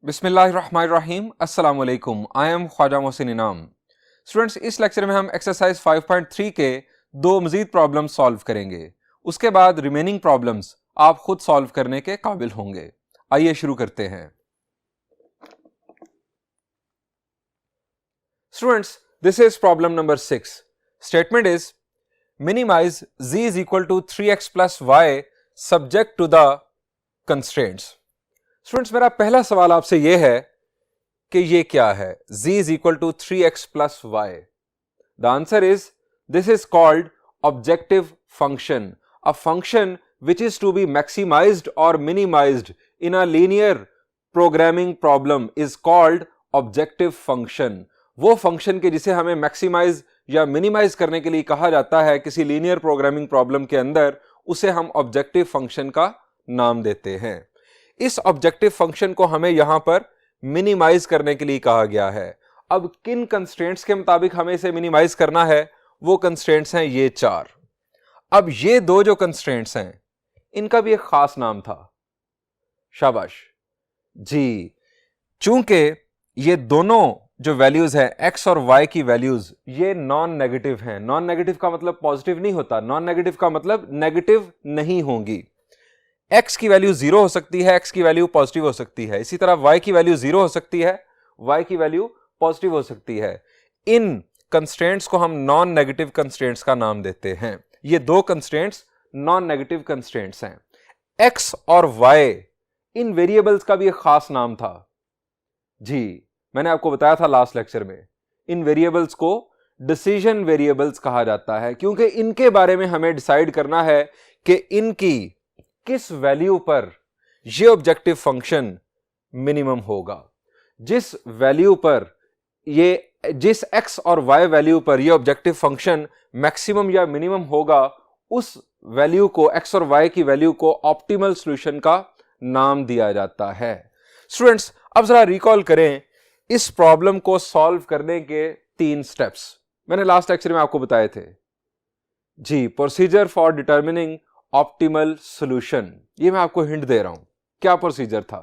बिस्मिल्लाहिर्रहमानिर्रहीम अस्सलाम वालेकुम। आई एम ख्वाजा मोहसिन इनाम। स्टूडेंट्स, इस लेक्चर में हम एक्सरसाइज 5.3 के दो मजीद प्रॉब्लम्स सॉल्व करेंगे। उसके बाद रिमेनिंग प्रॉब्लम्स आप खुद सॉल्व करने के काबिल होंगे। आइए शुरू करते हैं। Students, this is problem number 6। Statement is minimise z is equal to 3x plus y subject to the constraints. Students, मेरा पहला सवाल आपसे यह है कि ये क्या है? z is equal to 3x plus y. The answer is this is called objective function, a function which is to be maximized or minimized in a linear programming problem is called objective function। वो function के जिसे हमें maximise या minimise करने के लिए कहा जाता है किसी लीनियर प्रोग्रामिंग प्रॉब्लम के अंदर, उसे हम ऑब्जेक्टिव फंक्शन का नाम देते हैं। इस ऑब्जेक्टिव फंक्शन को हमें यहां पर मिनिमाइज करने के लिए कहा गया है। अब किन कंस्ट्रेंट्स के मुताबिक हमें इसे मिनिमाइज करना है? वो कंस्ट्रेंट्स हैं ये चार। अब ये दो जो कंस्ट्रेंट्स हैं इनका भी एक खास नाम था। शाबाश जी। चूंकि ये दोनों जो वैल्यूज हैं x और y की वैल्यूज ये नॉन नेगेटिव हैं। नॉन नेगेटिव का मतलब पॉजिटिव नहीं होता, नॉन नेगेटिव का मतलब नेगेटिव नहीं होंगी। x की वैल्यू 0 हो सकती है, x की वैल्यू पॉजिटिव हो सकती है। इसी तरह y की वैल्यू 0 हो सकती है, y की वैल्यू पॉजिटिव हो सकती है। इन कंस्ट्रेंट्स को हम नॉन नेगेटिव कंस्ट्रेंट्स का नाम देते हैं। ये दो कंस्ट्रेंट्स नॉन नेगेटिव कंस्ट्रेंट्स हैं। x और y इन वेरिएबल्स का भी एक खास नाम था जी। मैंने आपको बताया था लास्ट लेक्चर में, इन वेरिएबल्स को डिसीजन वेरिएबल्स कहा जाता है, क्योंकि इनके बारे में हमें डिसाइड करना है कि इनकी किस वैल्यू पर ये ऑब्जेक्टिव फंक्शन मिनिमम होगा। जिस वैल्यू पर जिस x और y वैल्यू पर ये ऑब्जेक्टिव फंक्शन मैक्सिमम या मिनिमम होगा, उस वैल्यू को, x और y की वैल्यू को ऑप्टिमल सॉल्यूशन का नाम दिया जाता है। स्टूडेंट्स, अब जरा रिकॉल करें इस प्रॉब्लम को सॉल्व करने के 3 स्टेप्स। मैंने लास्ट लेक्चर में आपको बताए थे जी। Procedure for determining optimal solution, ये मैं आपको हिंट दे रहा हूं। क्या प्रोसीजर था?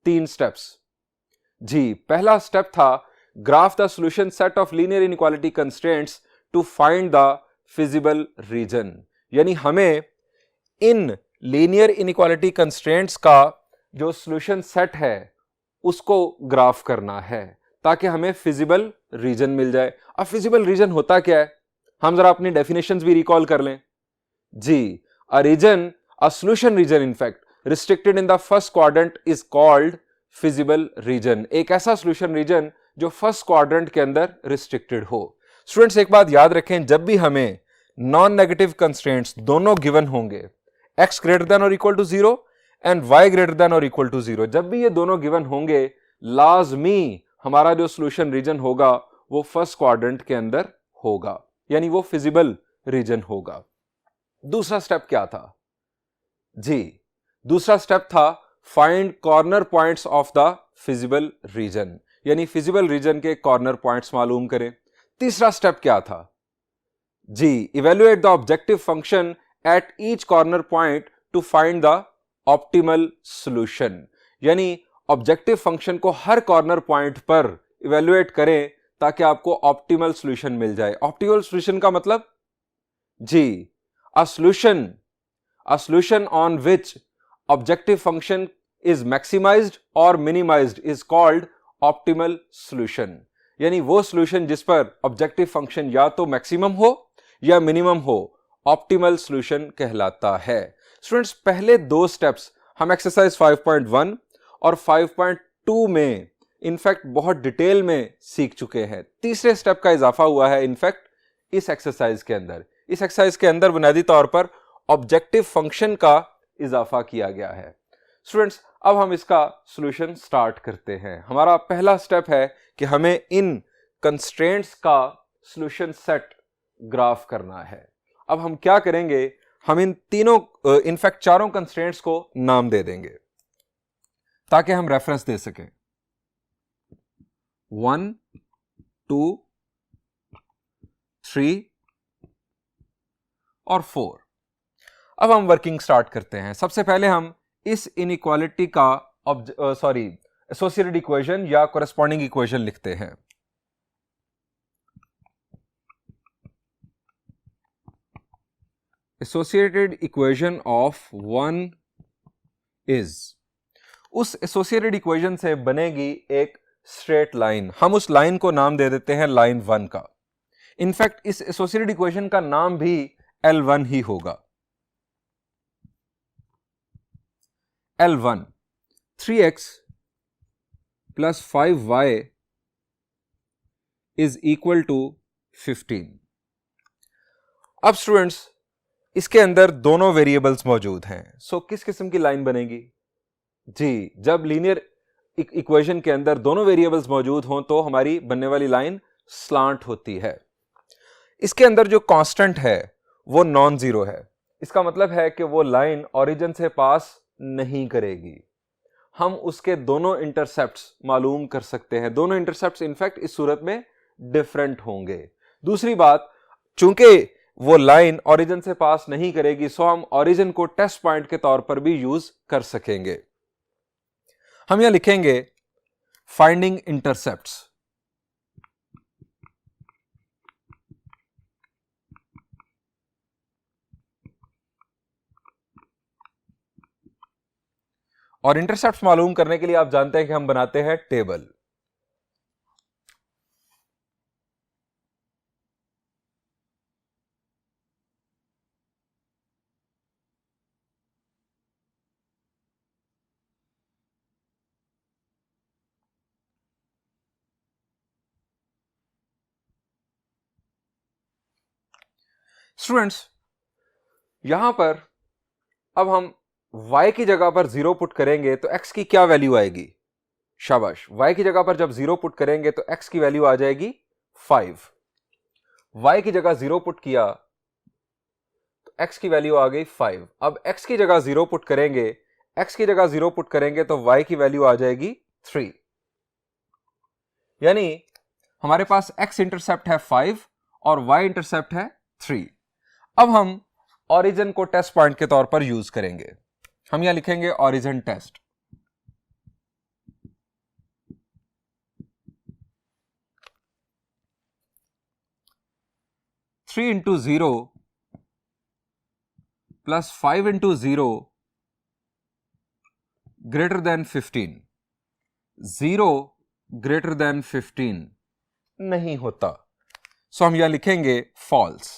3 स्टेप्स जी। पहला स्टेप था graph the solution set of linear inequality constraints to find the feasible region. यानी हमें इन लीनियर इनइक्वालिटी कंस्ट्रेंट्स का जो सॉल्यूशन सेट है उसको ग्राफ करना है ताकि हमें फिजिबल रीजन मिल जाए। अब फिजिबल रीजन होता क्या है? हम जरा अपनी डेफिनेशंस भी रिकॉल कर लें जी। A region, a solution region in fact restricted in the first quadrant is called feasible region. एक ऐसा सॉल्यूशन रीजन जो फर्स्ट क्वाड्रेंट के अंदर रिस्ट्रिक्टेड हो। स्टूडेंट्स, एक बात याद रखें, जब भी हमें नॉन नेगेटिव कंस्ट्रेंट्स दोनों गिवन होंगे, x ग्रेटर देन और equal to 0 and y greater than और इक्वल टू 0, जब भी ये दोनों गिवन होंगे, लाजमी हमारा जो सॉल्यूशन रीजन होगा वो फर्स्ट क्वाड्रेंट के अंदर होगा, यानी वो फिजिबल रीजन होगा। दूसरा स्टेप क्या था जी? दूसरा स्टेप था find corner points of the feasible region, यानी फिजिबल रीजन के कॉर्नर पॉइंट्स मालूम करें। तीसरा स्टेप क्या था जी? Evaluate the objective function at each corner point to find the optimal solution, यानी ऑब्जेक्टिव फंक्शन को हर कॉर्नर पॉइंट पर इवेल्युएट करें ताकि आपको ऑप्टिमल सॉल्यूशन मिल जाए। ऑप्टिमल सॉल्यूशन का मतलब जी, a solution on which objective function is maximised और minimised is called optimal solution, यानी वो सॉल्यूशन जिस पर ऑब्जेक्टिव फंक्शन या तो मैक्सिमम हो या मिनिमम हो, ऑप्टिमल सॉल्यूशन कहलाता है। स्टूडेंट्स, पहले दो स्टेप्स हम एक्सरसाइज 5.1 और 5.2 में इनफैक्ट बहुत डिटेल में सीख चुके हैं। तीसरे स्टेप का इजाफा हुआ है इनफैक्ट इस एक्सरसाइज के अंदर। इस एक्सरसाइज के अंदर बुनियादी तौर पर ऑब्जेक्टिव फंक्शन का इजाफा किया गया है। स्टूडेंट्स, अब हम इसका सॉल्यूशन स्टार्ट करते हैं। हमारा पहला स्टेप है कि हमें इन कंस्ट्रेंट्स का सॉल्यूशन सेट ग्राफ करना है। अब हम क्या करेंगे, हम इन तीनों इनफैक्ट चारों कंस्ट्रेंट्स को नाम दे देंगे ताकि हम रेफरेंस दे सकें। 1, 2, 3 और 4। अब हम वर्किंग स्टार्ट करते हैं। सबसे पहले हम इस इनइक्वालिटी का एसोसिएटेड इक्वेशन या कोरेस्पॉन्डिंग इक्वेशन लिखते हैं। Associated equation of one is, उस एसोसिएटेड इक्वेशन से बनेगी एक स्ट्रेट लाइन। हम उस लाइन को नाम दे देते हैं लाइन 1 का। इनफैक्ट इस एसोसिएटेड इक्वेशन का नाम भी L1 ही होगा। L1 3x plus 5y is equal to 15। अब स्टूडेंट्स इसके अंदर दोनों वेरिएबल्स मौजूद हैं। सो किस किस्म की लाइन बनेगी जी? जब लीनियर इक्वेशन के अंदर दोनों वेरिएबल्स मौजूद हों तो हमारी बनने वाली लाइन स्लांट होती है। इसके अंदर जो कांस्टेंट है वो नॉन जीरो है। इसका मतलब है कि वो लाइन ओरिजिन से पास नहीं करेगी। हम उसके दोनों इंटरसेप्ट्स मालूम कर सकते हैं। दोनों इंटरसेप्ट्स इनफैक्ट इस सूरत में डिफरेंट होंगे। दूसरी बात, चूंकि वो लाइन ओरिजिन से पास नहीं करेगी सो हम ओरिजिन को टेस्ट पॉइंट के तौर पर भी यूज कर सकेंगे। हम यहां लिखेंगे फाइंडिंग इंटरसेप्ट्स। और इंटरसेप्ट्स मालूम करने के लिए आप जानते हैं कि हम बनाते हैं टेबल। स्टूडेंट्स यहां पर अब हम y की जगह पर 0 पुट करेंगे तो x की क्या वैल्यू आएगी? शाबाश, y की जगह पर जब 0 पुट करेंगे तो x की वैल्यू आ जाएगी 5। y की जगह 0 पुट किया तो x की वैल्यू आ गई 5। अब x की जगह 0 पुट करेंगे, x की जगह 0 पुट करेंगे तो y की वैल्यू आ जाएगी 3। यानी हमारे पास x इंटरसेप्ट है 5 और y इंटरसेप्ट है 3। अब हम ओरिजिन को टेस्ट पॉइंट के तौर पर यूज करेंगे। हम यहां लिखेंगे origin test. Three into 0 plus 5 into 0 greater than 15। 0 greater than 15 नहीं होता, सो हम यहां लिखेंगे फॉल्स।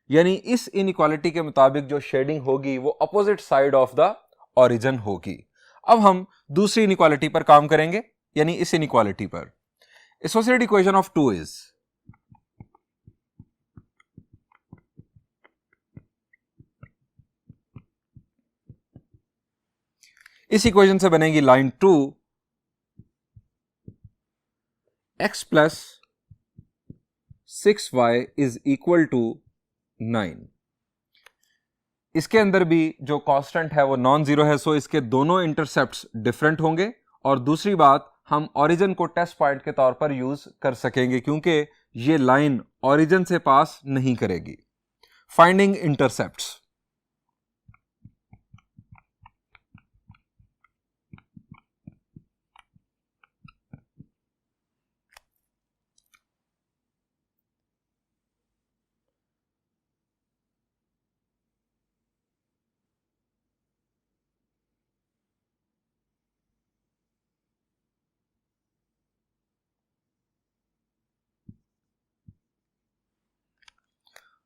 यानी इस इनइक्वालिटी के मुताबिक जो शेडिंग होगी वो opposite side of the origin होगी। अब हम दूसरी इनइक्वालिटी पर काम करेंगे, यानी इस इनइक्वालिटी पर। एसोसिएटेड इक्वेशन ऑफ 2 इज, इस इक्वेशन से बनेगी line 2 x plus 6y is equal to 9। इसके अंदर भी जो कांस्टेंट है वो नॉन जीरो है, सो इसके दोनों इंटरसेप्ट्स डिफरेंट होंगे। और दूसरी बात, हम ओरिजिन को टेस्ट पॉइंट के तौर पर यूज कर सकेंगे क्योंकि ये लाइन ओरिजिन से पास नहीं करेगी। Finding intercepts.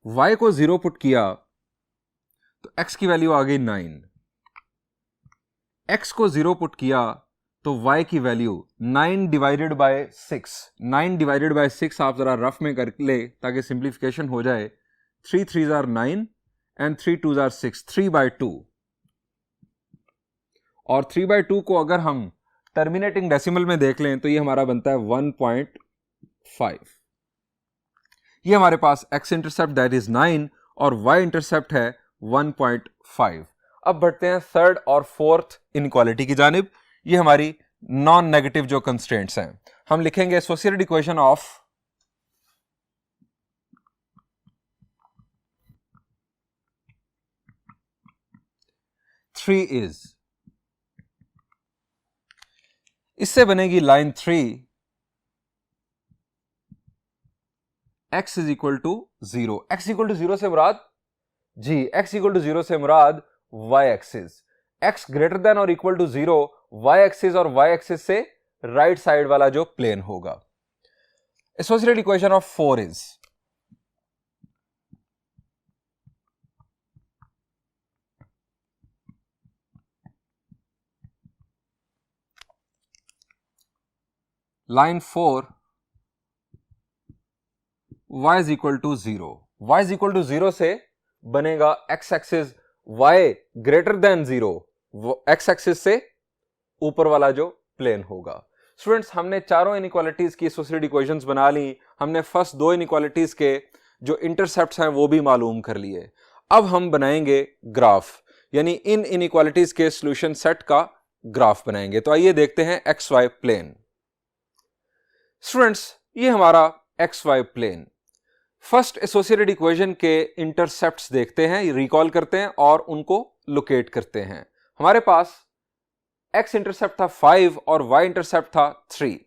y को 0 पुट किया तो x की वैल्यू आ गई 9। x को 0 पुट किया तो y की value 9 divided by 6। 9 divided by 6 आप जरा रफ में कर ले ताकि सिंप्लीफिकेशन हो जाए। 3 3s are 9 and 3 2s are 6, 3/2। और 3/2 को अगर हम टर्मिनेटिंग डेसिमल में देख लें तो ये हमारा बनता है 1.5। ये हमारे पास x इंटरसेप्ट दैट इज 9 और y इंटरसेप्ट है 1.5। अब बढ़ते हैं थर्ड और फोर्थ इनइक्वालिटी की जानिब। ये हमारी नॉन नेगेटिव जो कंस्ट्रेंट्स हैं। हम लिखेंगे associated equation of three is, इससे बनेगी line 3 x is equal to 0। x equal to 0 से मुराद जी x इक्वल टू 0 से मुराद y axis, x greater than और इक्वल टू 0 y एक्सिस और y एक्सिस से राइट साइड वाला जो प्लेन होगा। Associated equation of 4 is line 4 y is equal to 0। y is equal to 0 से बनेगा x axis y greater then 0, x axis से ऊपर वाला जो प्लेन होगा। स्टूडेंट्स, हमने चारों इनइक्वालिटीज की एसोसिएटेड इक्वेशंस बना ली। हमने फर्स्ट दो इनइक्वालिटीज के जो इंटरसेप्ट्स हैं वो भी मालूम कर लिए। अब हम बनाएंगे ग्राफ, यानी इन इनइक्वालिटीज के सॉल्यूशन सेट का ग्राफ बनाएंगे। तो आइए देखते हैं एक्स वाई प्लेन। स्टूडेंट्स, ये हमारा x y plane. First associated equation के इंटरसेप्ट्स देखते हैं, रिकॉल करते हैं और उनको लोकेट करते हैं। हमारे पास x इंटरसेप्ट था 5 और y इंटरसेप्ट था 3।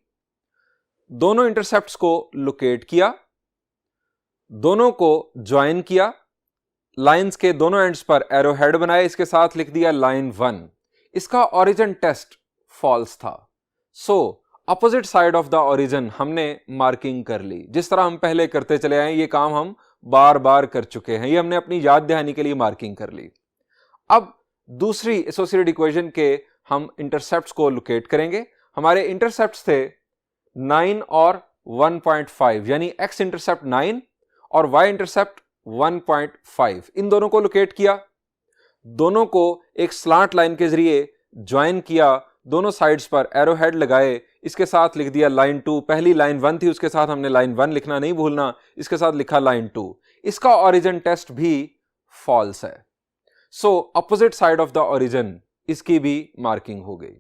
दोनों इंटरसेप्ट्स को लोकेट किया, दोनों को ज्वाइन किया, लाइंस के दोनों एंड्स पर एरो हेड बनाए, इसके साथ लिख दिया लाइन 1। इसका ओरिजिन टेस्ट फॉल्स था, सो opposite side of the origin हमने मार्किंग कर ली। जिस तरह हम पहले करते चले आए, ये काम हम बार बार कर चुके हैं, ये हमने अपनी याद दहानी के लिए मार्किंग कर ली। अब दूसरी एसोसिएटेड इक्वेशन के हम इंटरसेप्ट्स को लोकेट करेंगे। हमारे इंटरसेप्ट्स थे 9 और 1.5, यानी x इंटरसेप्ट 9 और y इंटरसेप्ट 1.5। इन दोनों को लोकेट किया, दोनों को एक स्लांट लाइन के जरिए ज्वाइन किया, दोनों साइड्स पर एरो हेड लगाए, इसके साथ लिख दिया लाइन 2। पहली लाइन 1 थी, उसके साथ हमने लाइन 1 लिखना नहीं भूलना, इसके साथ लिखा लाइन 2। इसका ओरिजिन टेस्ट भी फॉल्स है, सो opposite side of the origin इसकी भी मार्किंग हो गई।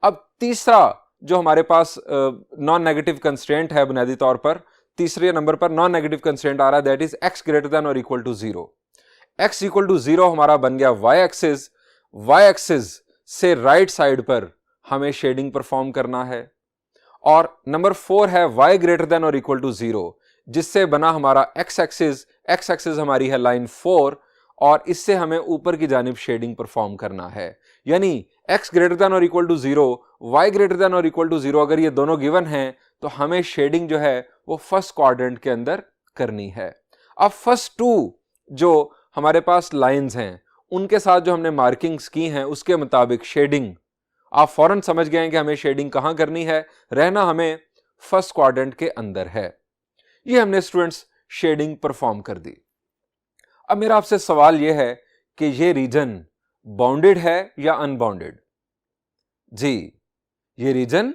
अब तीसरा जो हमारे पास नॉन नेगेटिव कंस्ट्रेंट है, बुनियादी तौर पर तीसरे नंबर पर नॉन नेगेटिव कंस्ट्रेंट आ रहा है, that is x greater than और equal to 0। x equal to 0 हमारा बन गया y एक्सिस। y एक्सिस से राइट साइड पर हमें शेडिंग परफॉर्म करना है। और नंबर 4 है y ग्रेटर देन और इक्वल टू 0, जिससे बना हमारा x एक्सिस। x एक्सिस हमारी है लाइन 4 और इससे हमें ऊपर की जानिब शेडिंग परफॉर्म करना है, यानी x ग्रेटर देन और equal to 0, y greater than और इक्वल टू 0 अगर ये दोनों गिवन हैं तो हमें शेडिंग जो है वो फर्स्ट क्वाड्रेंट के अंदर करनी है। अब फर्स्ट टू जो हमारे पास लाइंस हैं उनके साथ जो हमने मार्किंग्स की हैं उसके मुताबिक शेडिंग आप फौरन समझ गए हैं कि हमें शेडिंग कहां करनी है, रहना हमें फर्स्ट क्वाड्रेंट के अंदर है। ये हमने स्टूडेंट्स शेडिंग परफॉर्म कर दी। अब मेरा आपसे सवाल यह है कि ये रीजन बाउंडेड है या अनबाउंडेड? जी, ये रीजन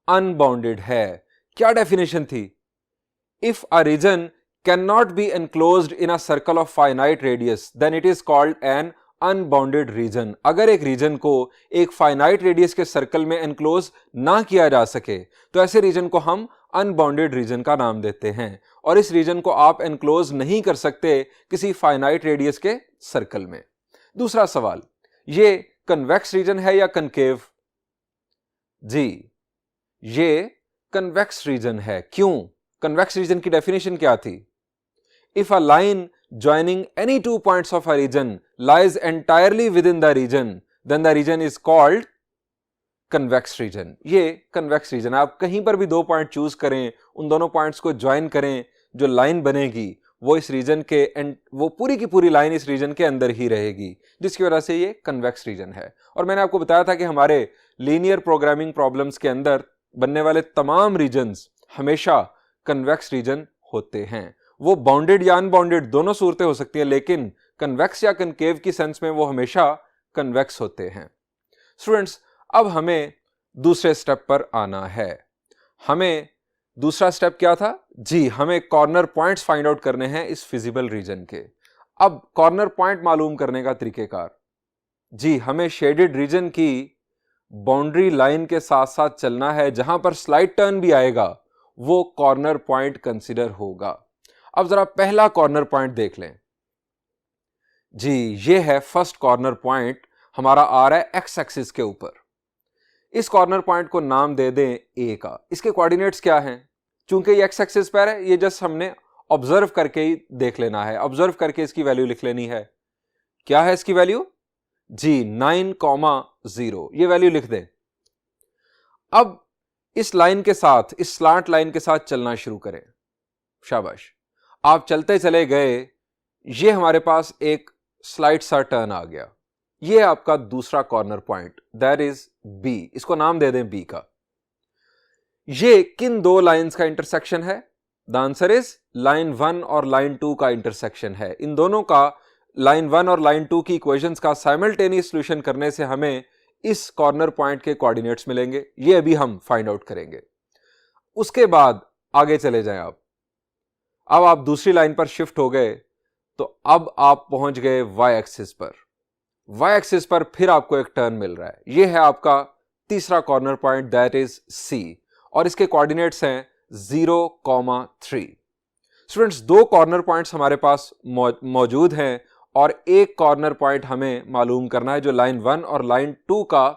अनबाउंडेड है। क्या डेफिनेशन थी? If a region can not be enclosed in a circle of finite radius then it is called an unbounded region. अगर एक रीजन को एक फाइनाइट रेडियस के सर्कल में एनक्लोज ना किया जा सके तो ऐसे रीजन को हम अनबाउंडेड रीजन का नाम देते हैं। और इस रीजन को आप एनक्लोज नहीं कर सकते किसी फाइनाइट रेडियस के सर्कल में। दूसरा सवाल, ये कन्वेक्स रीजन है या कनकेव? जी, ये कन्वेक्स रीजन है। क्यों? कन्वेक्स रीजन की डेफिनेशन क्या थी? If a line joining any two points of a region lies entirely within the region, then the region is called convex region. ये convex region। आप कहीं पर भी दो पॉइंट चूज करें, उन दोनों पॉइंट्स को ज्वाइन करें, जो लाइन बनेगी वो इस रीजन के वो पूरी की पूरी लाइन इस रीजन के अंदर ही रहेगी, जिसकी वजह से ये कन्वेक्स रीजन है। और मैंने आपको बताया था कि हमारे लीनियर प्रोग्रामिंग प्रॉब्लम्स के अंदर बनने वाले तमाम रीजन्स हमेशा कन्वेक्स रीजन होते हैं। वो बाउंडेड या अनबाउंडेड दोनों सूरतें हो सकती है, लेकिन कन्वेक्स या कनकेव की सेंस में वो हमेशा कन्वेक्स होते हैं। स्टूडेंट्स, अब हमें दूसरे स्टेप पर आना है। हमें दूसरा स्टेप क्या था? जी, हमें कॉर्नर पॉइंट्स फाइंड आउट करने हैं इस फिजिबल रीजन के। अब कॉर्नर पॉइंट मालूम करने का तरीकेकार, जी, हमें शेडेड रीजन की बाउंड्री लाइन के साथ साथ चलना है। जहां पर स्लाइड टर्न भी आएगा वो कॉर्नर पॉइंट कंसिडर होगा। अब जरा पहला कॉर्नर पॉइंट देख लें। जी, ये है फर्स्ट कॉर्नर पॉइंट, हमारा आ रहा है एक्स एक्सिस के ऊपर। इस कॉर्नर पॉइंट को नाम दे दें ए का। इसके कोऑर्डिनेट्स क्या हैं? चूंकि ये एक्स एक्सिस पर है, ये जस्ट हमने ऑब्जर्व करके ही देख लेना है, ऑब्जर्व करके इसकी वैल्यू लिख लेनी है। क्या है इसकी वैल्यू? जी 9,0 ये वैल्यू लिख दें। अब इस लाइन के साथ, इस स्लांट लाइन के साथ चलना शुरू करें। शाबाश, आप चलते चले गए, ये हमारे पास एक स्लाइड सा टर्न आ गया। ये आपका दूसरा corner point, that is B. इसको नाम दे दें बी का। ये किन दो लाइंस का इंटरसेक्शन है? द आंसर इज लाइन 1 और लाइन 2 का इंटरसेक्शन है। इन दोनों का, लाइन 1 और लाइन 2 की इक्वेशंस का साइमल्टेनियस सॉल्यूशन करने से हमें इस कॉर्नर पॉइंट के कोऑर्डिनेट्स मिलेंगे। ये अभी हम फाइंड आउट करेंगे। उसके बाद आगे चले जाएं आप। अब आप दूसरी लाइन पर शिफ्ट हो गए, तो अब आप पहुंच गए वाई एक्सिस पर। वाई एक्सिस पर फिर आपको एक टर्न मिल रहा है। यह है आपका तीसरा corner point, that is C, और इसके कोऑर्डिनेट्स हैं 0,3। स्टूडेंट्स, दो कॉर्नर पॉइंट्स हमारे पास मौजूद हैं और एक कॉर्नर पॉइंट हमें मालूम करना है जो लाइन 1 और लाइन 2 का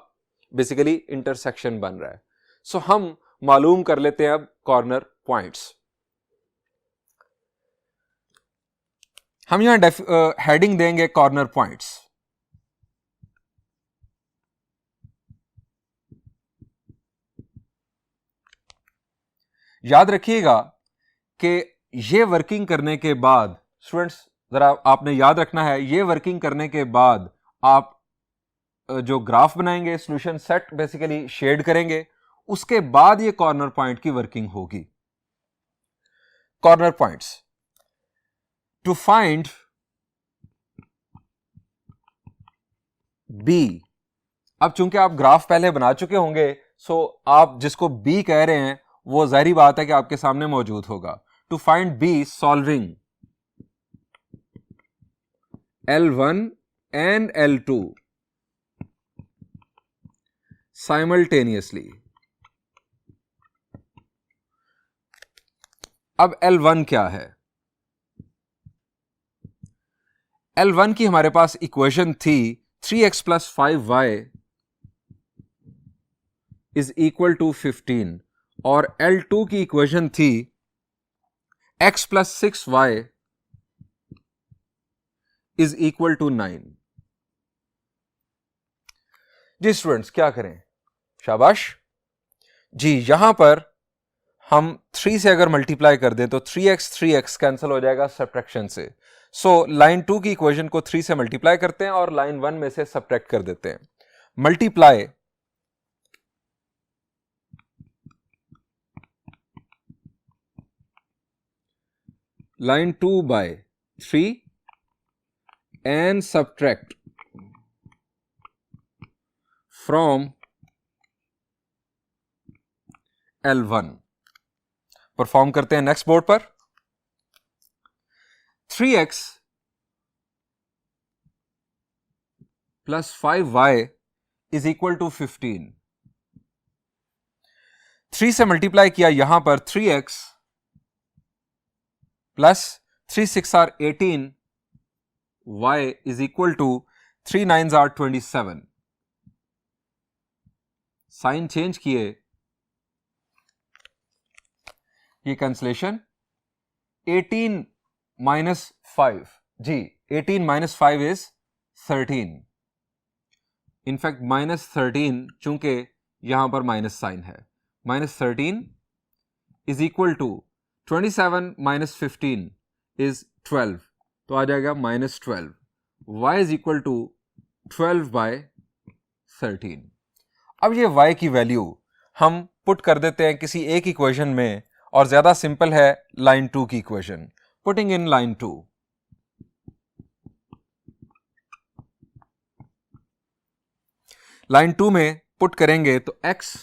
बेसिकली इंटरसेक्शन बन रहा है। सो हम मालूम कर लेते हैं अब कॉर्नर पॉइंट्स। हम यहां हेडिंग देंगे कॉर्नर पॉइंट्स। याद रखिएगा कि ये वर्किंग करने के बाद, स्टूडेंट्स जरा आपने याद रखना है, ये वर्किंग करने के बाद आप जो ग्राफ बनाएंगे, सॉल्यूशन सेट बेसिकली शेड करेंगे, उसके बाद ये कॉर्नर पॉइंट की वर्किंग होगी। Corner points to find B. अब चूंकि आप ग्राफ पहले बना चुके होंगे, सो आप जिसको बी कह रहे हैं वो जाहिर बात है कि आपके सामने मौजूद होगा। To find B, solving L1 and L2 simultaneously। अब L1 क्या है? L1 की हमारे पास इक्वेशन थी 3x + 5y is equal to 15, और L2 की इक्वेशन थी x + 6y is equal to 9। जी स्टूडेंट्स, क्या करें? शाबाश जी। यहां पर हम 3 से अगर मल्टीप्लाई कर दें तो 3x कैंसिल हो जाएगा सब्ट्रैक्शन से। सो लाइन 2 की इक्वेशन को 3 से मल्टीप्लाई करते हैं और लाइन 1 में से सब्ट्रैक्ट कर देते हैं। Multiply line 2 by 3 and subtract from L1। Perform करते हैं नेक्स्ट बोर्ड पर। 3x + 5y is equal to 15। 3 से मल्टीप्लाई किया यहां पर 3x + 3 6 are 18, y is equal to 3 9s are 27। Sign change किए, ये कैंसलेशन 18 - 5, जी 18 - 5 is 13। इनफैक्ट -13, चूंकि यहां पर माइनस साइन है, -13 इज इक्वल टू 27 - 15 इज 12, तो आ जाएगा -12। y is equal to 12/13। अब ये y की वैल्यू हम पुट कर देते हैं किसी एक इक्वेशन में, और ज्यादा सिंपल है लाइन 2 की equation. Putting in line 2, line 2 में पुट करेंगे तो x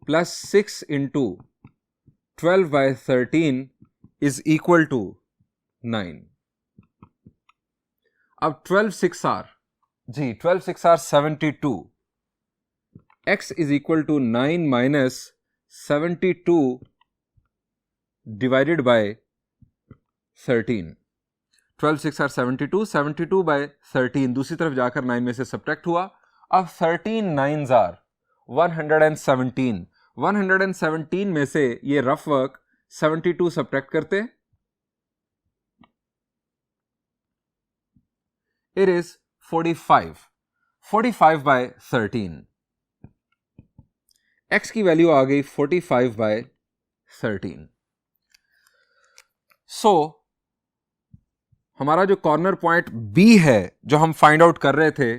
+ 6 × 12/13 इज इक्वल टू 9। अब 12 6 आर, जी 12 6 are 72। x is equal to 9 - 72 divided by 13। 12 6 are 72, 72/13 दूसरी तरफ जाकर 9 में से सब्ट्रैक्ट हुआ। अब 13 9s आर 117। 117 में से ये रफ वर्क 72 सब्ट्रैक्ट करते हैं, इट इज 45। 45 बाय 13, x की वैल्यू आ गई 45 बाय 13। सो हमारा जो कॉर्नर पॉइंट B है जो हम फाइंड आउट कर रहे थे,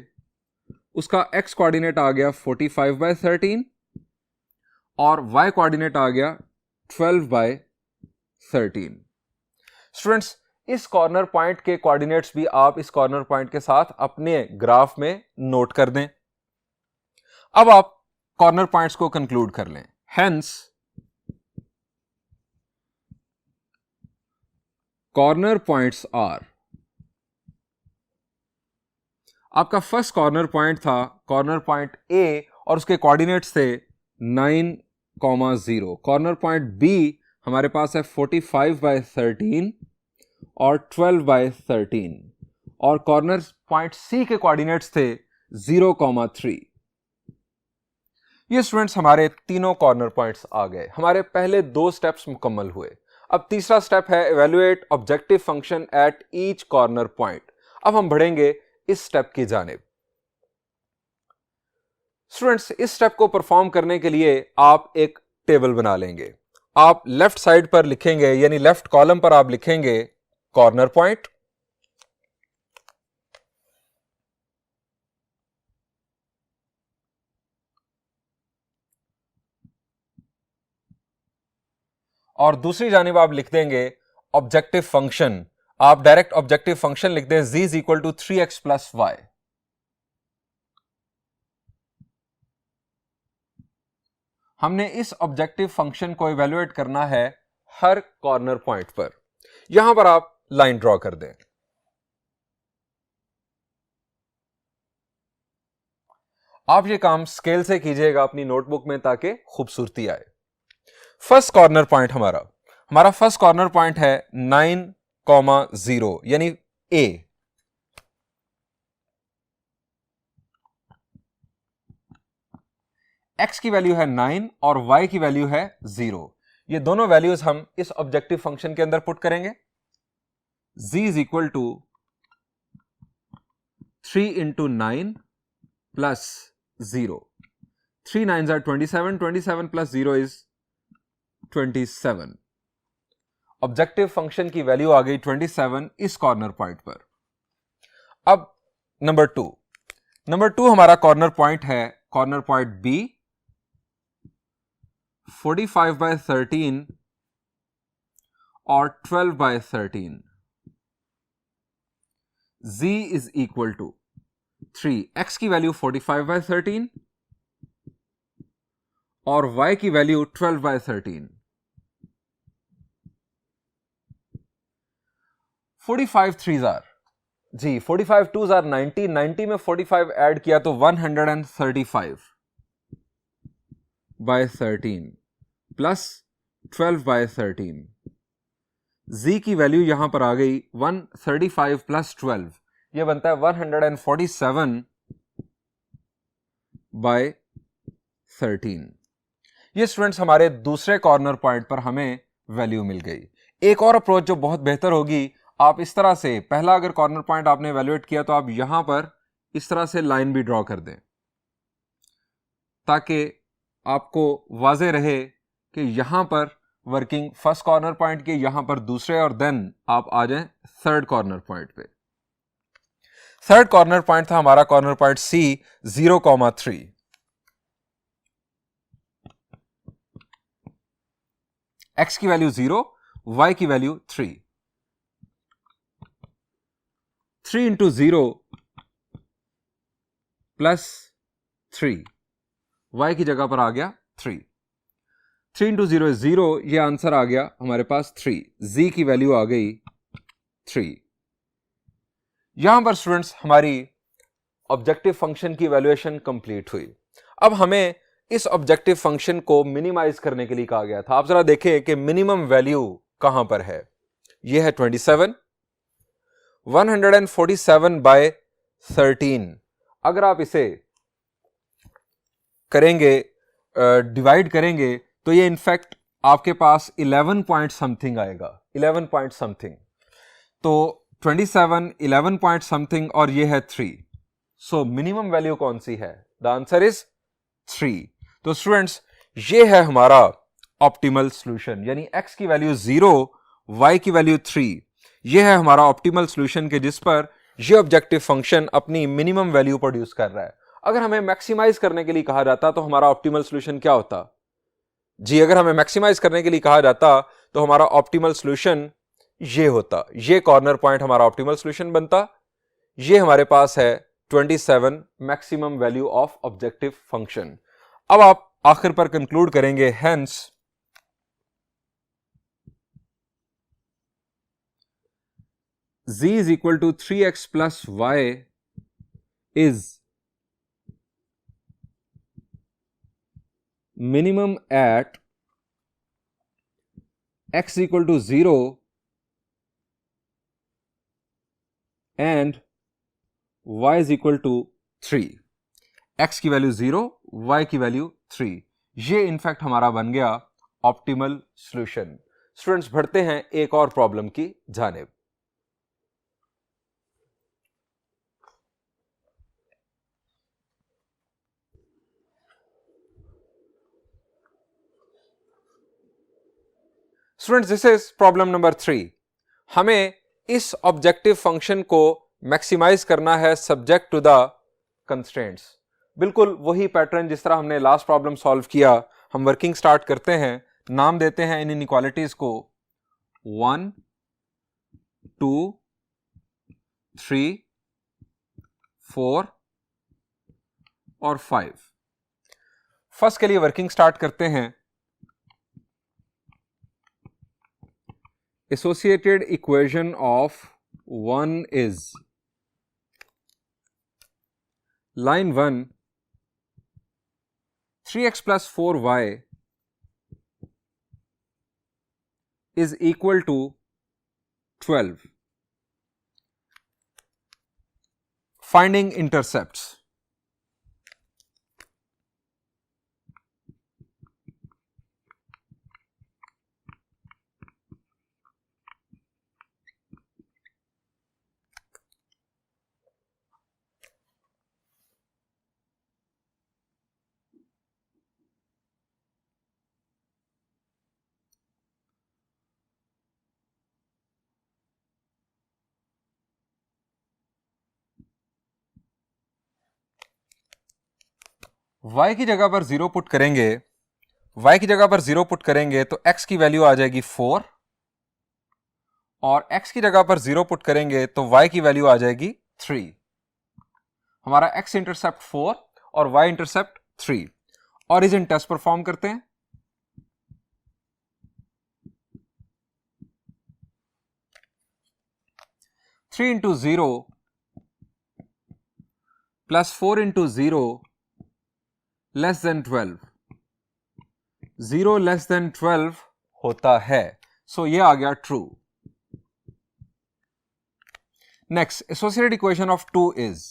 उसका x कोऑर्डिनेट आ गया 45 बाय 13 और y कोऑर्डिनेट आ गया 12 बाय 13। स्टूडेंट्स, इस कॉर्नर पॉइंट के कोऑर्डिनेट्स भी आप इस कॉर्नर पॉइंट के साथ अपने ग्राफ में नोट कर दें। अब आप कॉर्नर पॉइंट्स को कंक्लूड कर लें। हेंस कॉर्नर पॉइंट्स आर, आपका फर्स्ट कॉर्नर पॉइंट था कॉर्नर पॉइंट A और उसके कोऑर्डिनेट्स थे 9,0। कॉर्नर पॉइंट B हमारे पास है 45 बाय 13 और 12 बाय 13 और कॉर्नर पॉइंट C के कोऑर्डिनेट्स थे 0,3। ये स्टूडेंट्स हमारे तीनों कॉर्नर पॉइंट्स आ गए। हमारे पहले दो स्टेप्स मुकम्मल हुए। अब तीसरा स्टेप है evaluate objective function at each corner point. अब हम बढ़ेंगे इस स्टेप की जानिब। स्टूडेंट्स, इस स्टेप को परफॉर्म करने के लिए आप एक टेबल बना लेंगे। आप लेफ्ट साइड पर लिखेंगे, यानी लेफ्ट कॉलम पर आप लिखेंगे कॉर्नर पॉइंट, और दूसरी जानिब आप लिख देंगे ऑब्जेक्टिव फंक्शन। आप डायरेक्ट ऑब्जेक्टिव फंक्शन लिख दें z is equal to 3x plus y। हमने इस ऑब्जेक्टिव फंक्शन को इवैल्यूएट करना है हर कॉर्नर पॉइंट पर। यहां पर आप लाइन ड्रॉ कर दें। आप ये काम स्केल से कीजिएगा अपनी नोटबुक में ताकि खूबसूरती आए। फर्स्ट कॉर्नर पॉइंट हमारा फर्स्ट कॉर्नर पॉइंट है 9,0 यानी A। x की वैल्यू है 9 और y की वैल्यू है 0। ये दोनों वैल्यूज हम इस ऑब्जेक्टिव फंक्शन के अंदर पुट करेंगे। z is equal to 3 into 9 plus 0। 3 9s are 27, 27 plus 0 is 27। Objective function की वैल्यू आ गई 27 इस कॉर्नर पॉइंट पर। अब नंबर टू हमारा कॉर्नर पॉइंट है कॉर्नर पॉइंट B, 45 बाय 13 और 12 by 13। z is equal to 3, x की वैल्यू 45 बाय 13 और y की value 12 by 13। 45 3s R G 45 2s are 90, 90 में 45 ऐड किया तो 135 बाय 13 प्लस 12 बाय 13। z की वैल्यू यहां पर आ गई 135 प्लस 12, यह बनता है 147 बाय 13। ये स्टूडेंट्स हमारे दूसरे कॉर्नर पॉइंट पर हमें वैल्यू मिल गई। एक और अप्रोच जो बहुत बेहतर होगी, आप इस तरह से पहला अगर कॉर्नर पॉइंट आपने इवैल्यूएट किया तो आप यहां पर इस तरह से लाइन भी ड्रॉ कर दें ताकि आपको वाज़े रहे कि यहां पर वर्किंग फर्स्ट कॉर्नर पॉइंट के, यहां पर दूसरे, और देन आप आ जाएं थर्ड कॉर्नर पॉइंट पे। थर्ड कॉर्नर पॉइंट था हमारा कॉर्नर पॉइंट C, 0,3। x की वैल्यू 0, y की वैल्यू 3। 3 इंटू 0 प्लस 3, y की जगह पर आ गया 3। 3 इंटू 0 is 0, ये आंसर आ गया हमारे पास 3। z की वैल्यू आ गई 3। यहां पर स्टूडेंट्स हमारी ऑब्जेक्टिव फंक्शन की वैल्यूएशन कंप्लीट हुई। अब हमें इस ऑब्जेक्टिव फंक्शन को मिनिमाइज करने के लिए कहा गया था। आप जरा देखें कि मिनिमम वैल्यू कहां पर है। यह है 27, 147 बाय 13। अगर आप इसे करेंगे, डिवाइड करेंगे, तो ये इनफैक्ट आपके पास 11 पॉइंट समथिंग आएगा, 11 पॉइंट समथिंग। तो 27, 11 पॉइंट समथिंग और ये है 3। सो मिनिमम वैल्यू कौन सी है? The answer is 3। तो स्टूडेंट्स, ये है हमारा ऑप्टिमल सॉल्यूशन, यानी x की वैल्यू 0, y की वैल्यू 3। ये है हमारा ऑप्टिमल सॉल्यूशन के जिस पर ये ऑब्जेक्टिव फंक्शन अपनी मिनिमम वैल्यू प्रोड्यूस कर रहा है। अगर हमें मैक्सिमाइज करने के लिए कहा जाता तो हमारा ऑप्टिमल सॉल्यूशन क्या होता जी? अगर हमें मैक्सिमाइज करने के लिए कहा जाता तो हमारा ऑप्टिमल सॉल्यूशन ये होता, ये कॉर्नर पॉइंट हमारा ऑप्टिमल सॉल्यूशन बनता। ये हमारे पास है 27 maximum value of objective function. अब आप आखिर पर कंक्लूड करेंगे, hence z is equal to 3x plus y is minimum at x equal to 0 and y is equal to 3। x की वैल्यू 0, y की वैल्यू 3। ये इनफैक्ट हमारा बन गया ऑप्टिमल सॉल्यूशन। स्टूडेंट्स, बढ़ते हैं एक और प्रॉब्लम की जानिब। Students, this is problem number 3। हमें इस ऑब्जेक्टिव फंक्शन को मैक्सिमाइज करना है सब्जेक्ट टू द कंस्ट्रेंट्स। बिल्कुल वही पैटर्न जिस तरह हमने लास्ट प्रॉब्लम सॉल्व किया। हम वर्किंग स्टार्ट करते हैं, नाम देते हैं इन इनइक्वालिटीज को 1, 2, 3, 4 और 5। फर्स्ट के लिए वर्किंग स्टार्ट करते हैं। Associated equation of 1 is line 1, 3x plus 4y is equal to 12. Finding intercepts. y की जगह पर 0 पुट करेंगे, y की जगह पर 0 पुट करेंगे तो x की वैल्यू आ जाएगी 4, और x की जगह पर 0 पुट करेंगे तो y की वैल्यू आ जाएगी 3। हमारा x इंटरसेप्ट 4 और y intercept 3। Origin test perform करते हैं। Three into 0 plus 4 into 0 less than 12, 0 less than 12 होता है। सो ये आ गया true. Next, associated equation of 2 is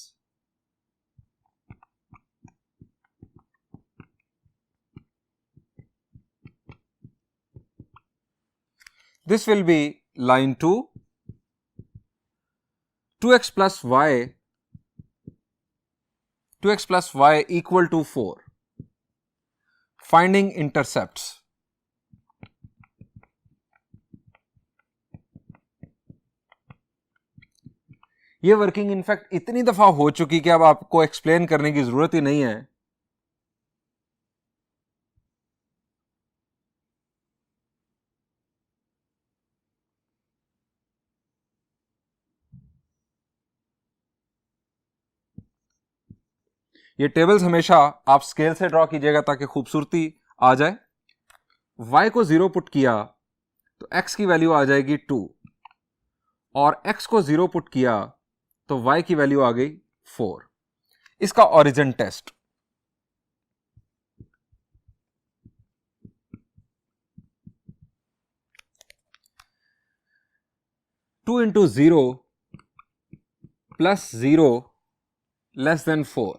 this will be line 2, 2x plus y equal to 4. Finding intercepts. ये working in fact इतनी दफा हो चुकी कि अब आपको एक्सप्लेन करने की जरूरत ही नहीं है। ये टेबल्स हमेशा आप स्केल से ड्रॉ कीजिएगा ताकि खूबसूरती आ जाए। y को 0 पुट किया तो x की वैल्यू आ जाएगी 2, और x को 0 पुट किया तो y की वैल्यू आ गई 4। इसका origin test, two into 0 plus 0 less than 4,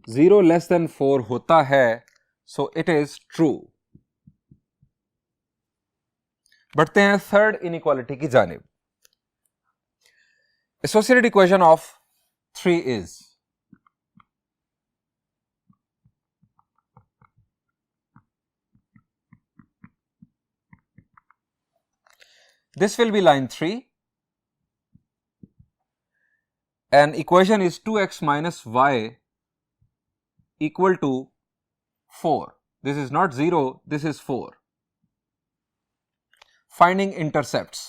0 less than 4 होता है, सो इट इज ट्रू। बढ़ते हैं थर्ड इनइक्वालिटी की जानिब। Associated equation of 3 is this will be line 3 and equation is 2x minus y equal to 4. This is not 0, this is 4. Finding intercepts.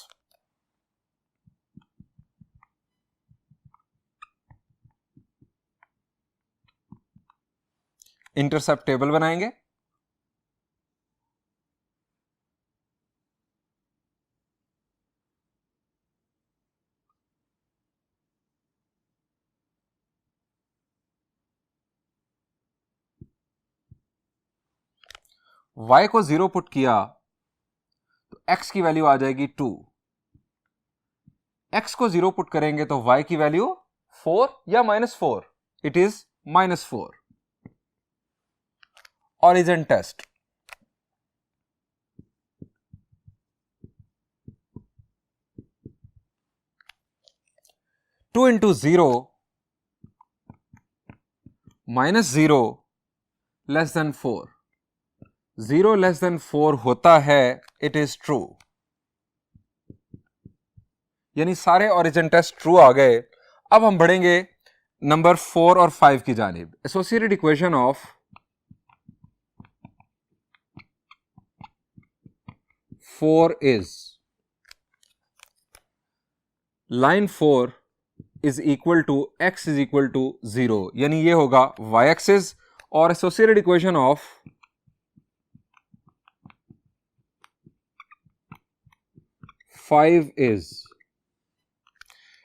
Intercept table बनाएंगे। y को 0 put किया तो x की value आ जाएगी 2। x को 0 put करेंगे तो y की वैल्यू 4 या -4, it is -4। Origin test. Two into 0 -0 less than 4। 0 less than 4 होता है, इट इज ट्रू। यानी सारे ऑरिजिन टेस्ट ट्रू आ गए। अब हम बढ़ेंगे नंबर 4 और 5 की जानिब। Associated equation of 4 is line 4 is equal to x is equal to 0, यानी ये होगा y एक्सिस। और associated equation of 5 is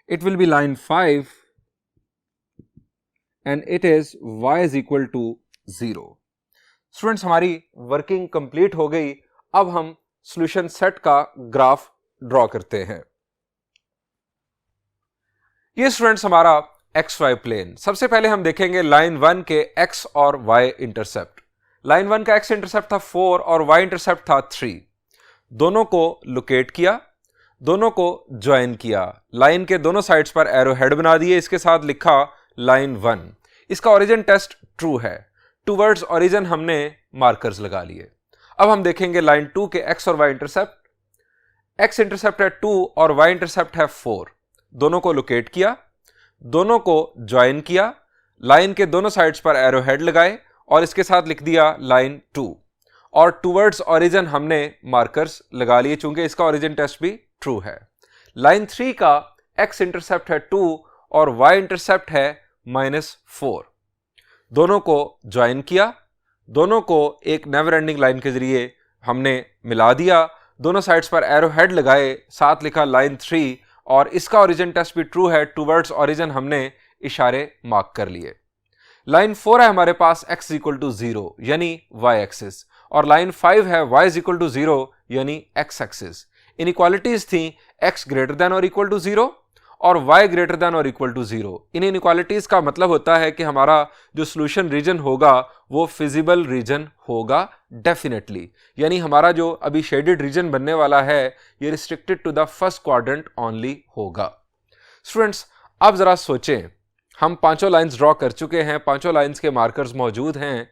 it will be line 5 and it is y is equal to 0। Students, हमारी working complete हो गई। अब हम solution set का ग्राफ ड्रॉ करते हैं। ये स्टूडेंट्स हमारा एक्स वाई प्लेन। सबसे पहले हम देखेंगे लाइन 1 के एक्स और वाई इंटरसेप्ट। लाइन 1 का एक्स इंटरसेप्ट था 4 और वाई इंटरसेप्ट था 3। दोनों को लोकेट किया, दोनों को ज्वाइन किया, लाइन के दोनों साइड्स पर एरो हेड बना दिए, इसके साथ लिखा लाइन 1। इसका ओरिजिन टेस्ट ट्रू है। टूवर्ड्स ओरिजिन हमने मार्कर्स लगा लिए। अब हम देखेंगे लाइन 2 के एक्स और वाई इंटरसेप्ट। एक्स इंटरसेप्ट है 2 और वाई इंटरसेप्ट है 4। दोनों को लोकेट किया, दोनों को ज्वाइन किया, लाइन के दोनों साइड्स पर एरो हेड लगाए और इसके साथ लिख दिया लाइन 2। और टूवर्ड्स ओरिजिन हमने मार्कर्स लगा लिए चूंकि इसका ओरिजिन टेस्ट भी ट्रू है। लाइन 3 का एक्स इंटरसेप्ट है 2 और वाई इंटरसेप्ट है -4। दोनों को ज्वाइन किया, दोनों को एक नेवर एंडिंग लाइन के जरिए हमने मिला दिया, दोनों साइड्स पर एरो हेड लगाए, साथ लिखा लाइन 3 और इसका ओरिजिन टेस्ट भी ट्रू है। टूवर्ड्स ओरिजिन हमने इशारे मार्क कर लिए। लाइन 4 है हमारे पास x इक्वल टू 0 यानी y एक्सिस, और लाइन 5 है y इक्वल टू 0 यानी x एक्सिस। इनइक्वालिटीज थी x ग्रेटर देन और इक्वल टू 0 और y ग्रेटर देन और इक्वल टू 0। इन इनइक्वालिटीज का मतलब होता है कि हमारा जो सॉल्यूशन रीजन होगा वो फिजिबल रीजन होगा डेफिनेटली। यानी हमारा जो अभी शेडेड रीजन बनने वाला है ये restricted to the first quadrant only होगा। स्टूडेंट्स, अब जरा सोचें, हम पांचों लाइंस ड्रॉ कर चुके हैं, पांचों लाइंस के मार्कर्स मौजूद हैं,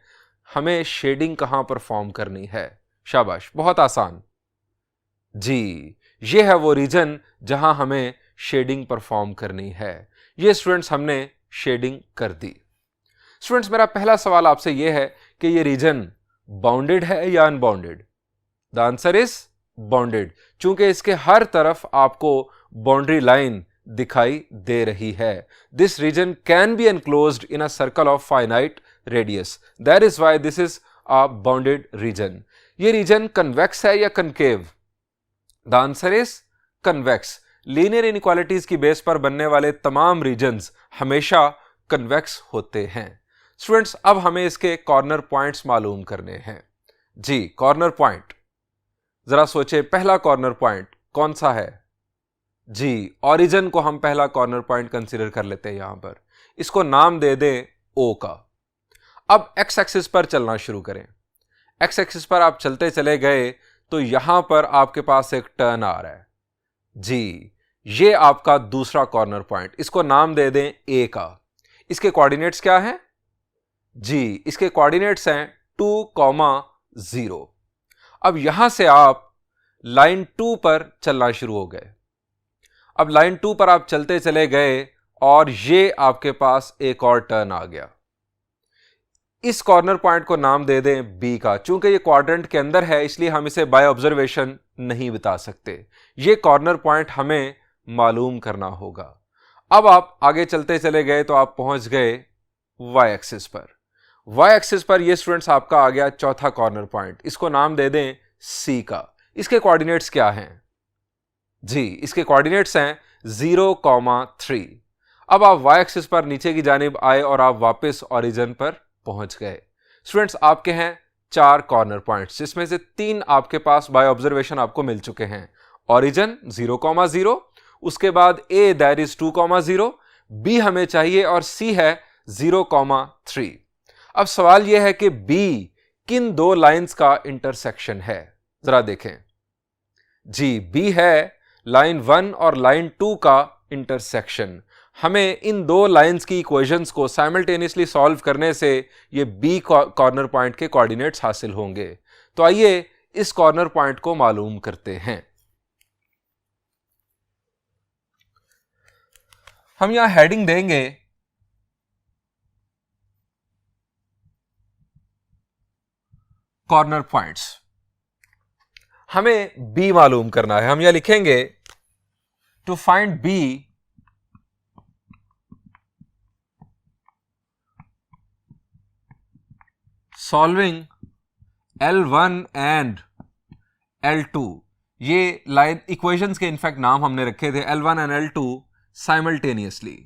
हमें शेडिंग कहां परफॉर्म करनी है? शाबाश, बहुत आसान जी, ये है वो रीजन जहां हमें शेडिंग परफॉर्म करनी है। ये स्टूडेंट्स हमने शेडिंग कर दी। स्टूडेंट्स, मेरा पहला सवाल आपसे यह है कि ये रीजन बाउंडेड है या unbounded? The answer is bounded, चूंकि इसके हर तरफ आपको बाउंड्री लाइन दिखाई दे रही है। This region can be enclosed in a circle of finite radius, that is why this is a bounded region. ये रीजन कन्वेक्स है या concave? The answer is convex. Linear inequalities की बेस पर बनने वाले तमाम रीजन्स हमेशा कन्वेक्स होते हैं। स्टूडेंट्स, अब हमें इसके कॉर्नर पॉइंट्स मालूम करने हैं। जी, कॉर्नर पॉइंट जरा सोचे, पहला कॉर्नर पॉइंट कौन सा है? जी, ओरिजिन को हम पहला कॉर्नर पॉइंट कंसीडर कर लेते हैं। यहां पर इसको नाम दे दें O का। अब एक्स एक्सिस पर चलना शुरू करें। एक्स एक्सिस पर आप चलते चले गए तो यहां पर आपके पास एक टर्न आ रहा है जी, ये आपका दूसरा कॉर्नर पॉइंट, इसको नाम दे दें ए का। इसके कोऑर्डिनेट्स क्या हैं जी, इसके कोऑर्डिनेट्स हैं 2,0। अब यहां से आप लाइन 2 पर चलना शुरू हो गए। अब लाइन 2 पर आप चलते चले गए और ये आपके पास एक और टर्न आ गया। इस कॉर्नर पॉइंट को नाम दे दें बी का। चूंकि ये क्वाड्रेंट के अंदर है इसलिए हम इसे बाय ऑब्जर्वेशन नहीं बता सकते, ये कॉर्नर पॉइंट हमें मालूम करना होगा। अब आप आगे चलते चले गए तो आप पहुंच गए वाई एक्सिस पर। वाई एक्सिस पर ये स्टूडेंट्स आपका आ गया चौथा कॉर्नर पॉइंट, इसको नाम दे दें सी का। इसके कोऑर्डिनेट्स क्या हैं जी, इसके कोऑर्डिनेट्स हैं 0,3। अब आप वाई एक्सिस पर नीचे की जानिब आए और आप वापस ओरिजिन पर पहुंच गए। स्टूडेंट्स आपके हैं 4 कॉर्नर पॉइंट्स, जिसमें से 3 आपके पास बाय ऑब्जर्वेशन आपको मिल चुके हैं। ओरिजिन 0,0, उसके बाद ए दैट इज 2,0, बी हमें चाहिए और सी है 0,3। अब सवाल यह है कि बी किन दो लाइंस का इंटरसेक्शन है, जरा देखें जी, बी है लाइन 1 और लाइन 2 का इंटरसेक्शन। हमें इन दो लाइंस की इक्वेशंस को साइमल्टेनियसली सॉल्व करने से ये बी कॉर्नर पॉइंट के कोऑर्डिनेट्स हासिल होंगे। तो आइए इस कॉर्नर पॉइंट को मालूम करते हैं। हम यहां हेडिंग देंगे कॉर्नर पॉइंट्स। हमें बी मालूम करना है। हम यहां लिखेंगे to find B solving L1 and L2। ये लाइन इक्वेशंस के इनफैक्ट नाम हमने रखे थे L1 एंड L2 साइमल्टेनियसली।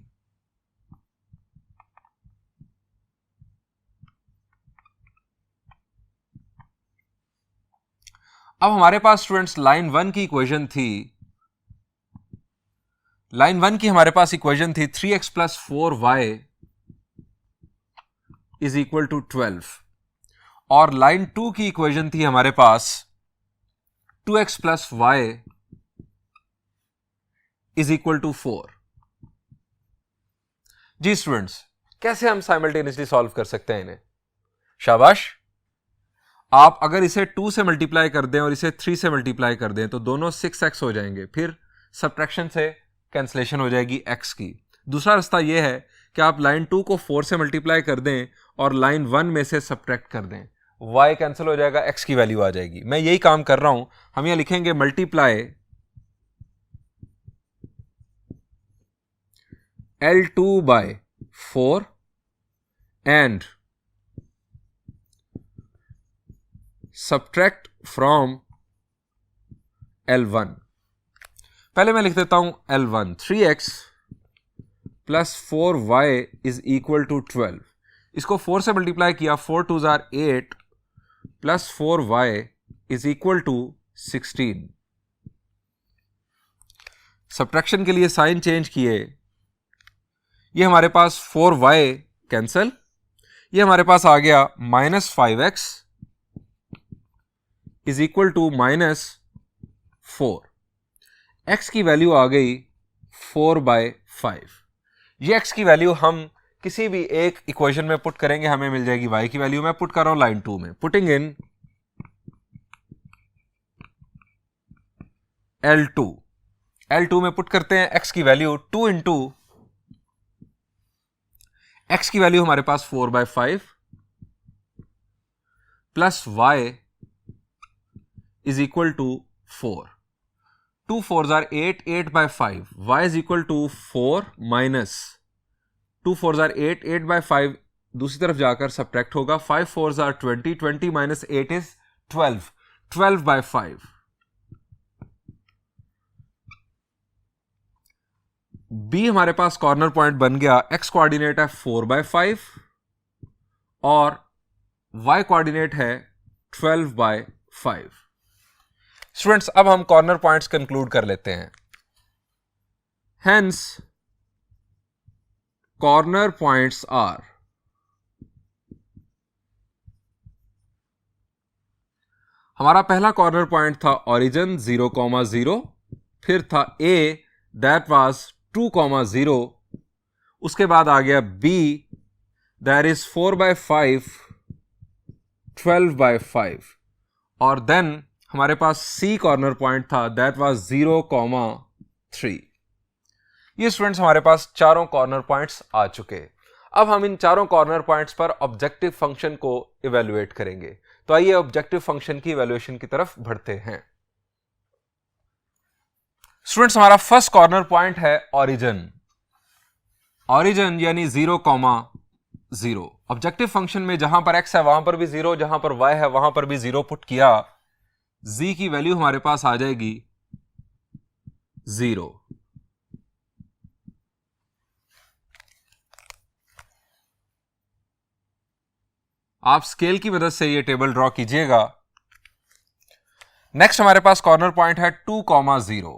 अब हमारे पास स्टूडेंट्स लाइन 1 की इक्वेशन थी, लाइन 1 की हमारे पास इक्वेशन थी 3x + 4y = 12 और लाइन 2 की इक्वेशन थी हमारे पास 2x + y = 4। जी स्टूडेंट्स, कैसे हम साइमल्टेनियसली सॉल्व कर सकते हैं इन्हें? शाबाश। आप अगर इसे 2 से मल्टीप्लाई कर दें और इसे 3 से मल्टीप्लाई कर दें तो दोनों 6x हो जाएंगे, फिर सब्ट्रैक्शन से कैंसलेशन हो जाएगी x की। दूसरा रास्ता यह है कि आप लाइन 2 को 4 से मल्टीप्लाई कर दें और लाइन 1 में से सब्ट्रैक्ट कर दें, y कैंसिल हो जाएगा, x की वैल्यू आ जाएगी। मैं यही काम कर रहा हूं। हम यहां लिखेंगे multiply L2 by 4 and subtract from L1। पहले मैं लिख देता हूं L1 3x + 4y = 12। इसको 4 से मल्टीप्लाई किया, 4 2 = 8 + 4y = 16। सब्ट्रैक्शन के लिए साइन चेंज किए, ये हमारे पास 4y कैंसल, ये हमारे पास आ गया -5x = -4। x की वैल्यू आ गई 4/5। ये x की वैल्यू हम किसी भी एक इक्वेशन में पुट करेंगे, हमें मिल जाएगी y की वैल्यू। मैं पुट कर रहा हूं लाइन 2 में, पुटिंग इन L2 में पुट करते हैं x की वैल्यू 2 इंटू x की वैल्यू हमारे पास 4/5 प्लस y = 4। 2 4 = 8, 8/5, y = 4 माइनस 2 4 = 8, 8/5 दूसरी तरफ जाकर सब्ट्रैक्ट होगा, 5 4 = 20, 20 माइनस 8 इज 12, 12/5। बी हमारे पास कॉर्नर पॉइंट बन गया। x कोऑर्डिनेट है 4/5 और y कोऑर्डिनेट है 12/5। स्टूडेंट्स, अब हम कॉर्नर पॉइंट्स कंक्लूड कर लेते हैं। हेंस कॉर्नर पॉइंट्स आर हमारा पहला कॉर्नर पॉइंट था ओरिजिन 0,0, फिर था A दैट वाज 2,0, उसके बाद आ गया B दैट इज 4/5 12/5 और देन हमारे पास C कॉर्नर पॉइंट था दैट वाज 0,3। ये स्टूडेंट्स हमारे पास चारों कॉर्नर पॉइंट्स आ चुके। अब हम इन चारों कॉर्नर पॉइंट्स पर ऑब्जेक्टिव फंक्शन को इवेल्युएट करेंगे। तो आइए ऑब्जेक्टिव फंक्शन की इवेल्युएशन की तरफ बढ़ते हैं। स्टूडेंट्स हमारा फर्स्ट कॉर्नर पॉइंट है ओरिजिन। ओरिजिन यानी 0,0। ऑब्जेक्टिव फंक्शन में जहां पर x है वहां पर भी 0, जहां पर y है वहां पर भी 0 पुट किया, z की वैल्यू हमारे पास आ जाएगी 0। आप स्केल की मदद से ये टेबल ड्रॉ कीजिएगा। नेक्स्ट हमारे पास कॉर्नर पॉइंट है 2,0।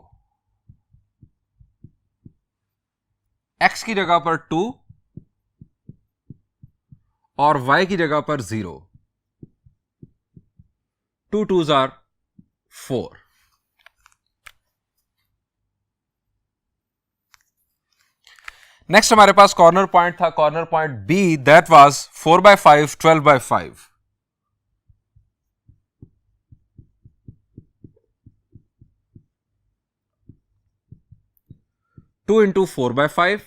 x की जगह पर 2 और y की जगह पर 0। 2 2s are 4। नेक्स्ट हमारे पास कॉर्नर पॉइंट था corner point B that was 4/5 12/5। Two into 4/5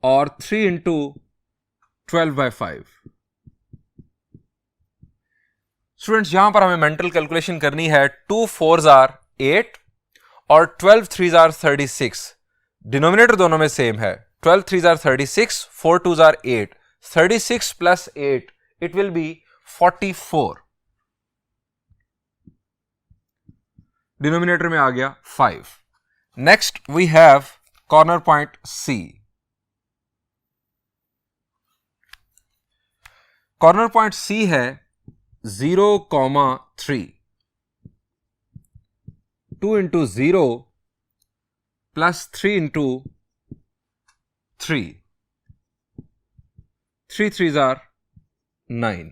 और 3 इंटू 12/5। स्टूडेंट्स यहां पर हमें मेंटल कैलकुलेशन करनी है। 2 4s are 8 और 12 3s are 36। डिनोमिनेटर दोनों में सेम है। 12 3s are 36, 4 2s are 8। 36 plus 8 it will be 44। Denominator में आ गया 5। Next we have corner point C। Corner point C है 0,3। 2 into 0 plus 3 into 3। 3 3s are 9।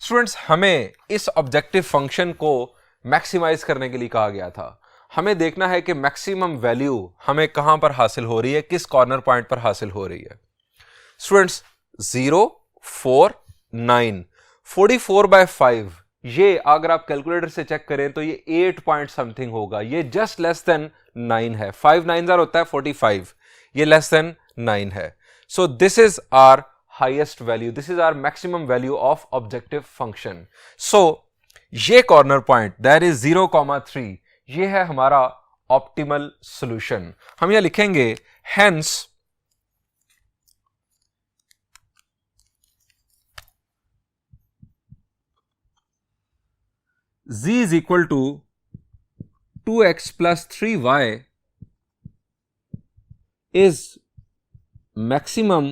Students हमें इस ऑब्जेक्टिव फंक्शन को मैक्सिमाइज करने के लिए कहा गया था। हमें देखना है कि मैक्सिमम वैल्यू हमें कहां पर हासिल हो रही है, किस कॉर्नर पॉइंट पर हासिल हो रही है। स्टूडेंट्स 0 4 9 44/5 ये अगर आप कैलकुलेटर से चेक करें तो ये 8 पॉइंट समथिंग होगा। ये जस्ट लेस देन 9 है। 5 9s होता है 45, ये लेस देन 9 है। So this is our highest value, this is our maximum value of objective function. So ये कॉर्नर पॉइंट दैट इज 0,3 ये है हमारा ऑप्टिमल सॉल्यूशन। हम यह लिखेंगे hence z is equal to 2x plus 3y is maximum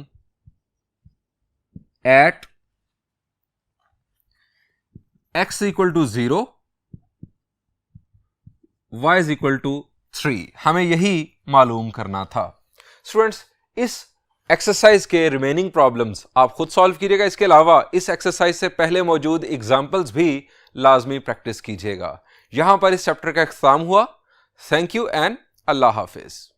at x equal to 0, y is equal to 3। हमें यही मालूम करना था। स्टूडेंट्स इस एक्सरसाइज के रिमेनिंग प्रॉब्लम्स आप खुद सॉल्व कीजिएगा। इसके अलावा इस एक्सरसाइज से पहले मौजूद एग्जाम्पल्स भी लाजमी प्रैक्टिस कीजिएगा। यहां पर इस चैप्टर का इख्तिताम हुआ। Thank you and Allah Hafiz.